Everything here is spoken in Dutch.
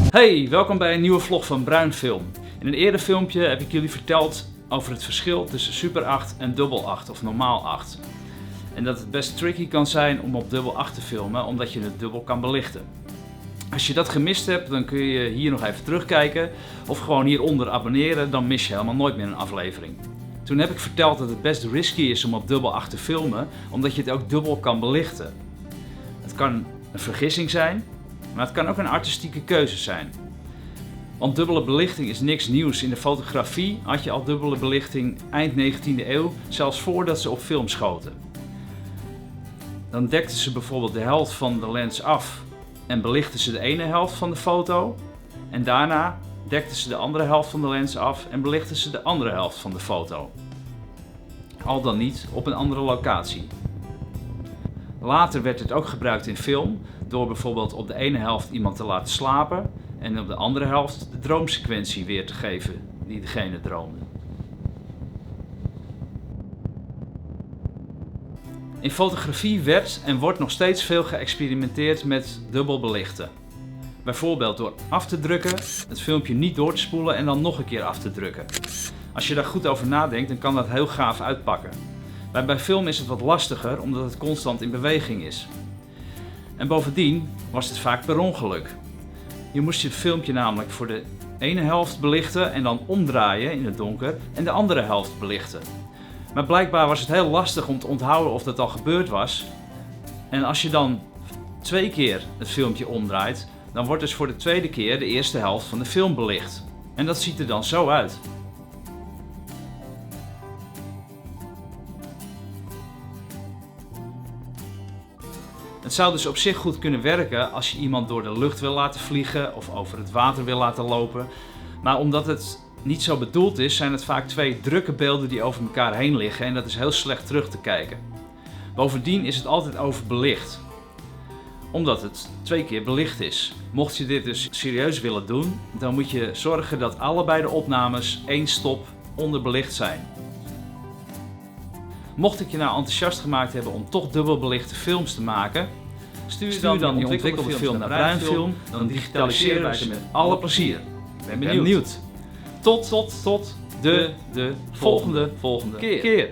Hey, welkom bij een nieuwe vlog van Bruinfilm. In een eerder filmpje heb ik jullie verteld over het verschil tussen Super 8 en Double 8 of normaal 8. En dat het best tricky kan zijn om op Double 8 te filmen, omdat je het dubbel kan belichten. Als je dat gemist hebt, dan kun je hier nog even terugkijken of gewoon hieronder abonneren, dan mis je helemaal nooit meer een aflevering. Toen heb ik verteld dat het best risky is om op Double 8 te filmen, omdat je het ook dubbel kan belichten. Het kan een vergissing zijn, maar het kan ook een artistieke keuze zijn. Want dubbele belichting is niks nieuws. In de fotografie had je al dubbele belichting eind 19e eeuw, zelfs voordat ze op film schoten. Dan dekten ze bijvoorbeeld de helft van de lens af en belichten ze de ene helft van de foto. En daarna dekten ze de andere helft van de lens af en belichten ze de andere helft van de foto. Al dan niet op een andere locatie. Later werd het ook gebruikt in film, door bijvoorbeeld op de ene helft iemand te laten slapen en op de andere helft de droomsequentie weer te geven die degene droomde. In fotografie werd en wordt nog steeds veel geëxperimenteerd met dubbel belichten. Bijvoorbeeld door af te drukken, het filmpje niet door te spoelen en dan nog een keer af te drukken. Als je daar goed over nadenkt, dan kan dat heel gaaf uitpakken. Bij film is het wat lastiger omdat het constant in beweging is. En bovendien was het vaak per ongeluk. Je moest je filmpje namelijk voor de ene helft belichten en dan omdraaien in het donker en de andere helft belichten. Maar blijkbaar was het heel lastig om te onthouden of dat al gebeurd was. En als je dan 2 keer het filmpje omdraait, dan wordt dus voor de tweede keer de eerste helft van de film belicht. En dat ziet er dan zo uit. Het zou dus op zich goed kunnen werken als je iemand door de lucht wil laten vliegen of over het water wil laten lopen. Maar omdat het niet zo bedoeld is, zijn het vaak 2 drukke beelden die over elkaar heen liggen en dat is heel slecht terug te kijken. Bovendien is het altijd overbelicht, omdat het 2 keer belicht is. Mocht je dit dus serieus willen doen, dan moet je zorgen dat allebei de opnames 1 stop onderbelicht zijn. Mocht ik je nou enthousiast gemaakt hebben om toch dubbelbelichte films te maken, stuur dan die ontwikkelde film naar Bruinfilm, dan digitaliseren wij ze met alle plezier. Ik ben benieuwd. Tot de volgende keer.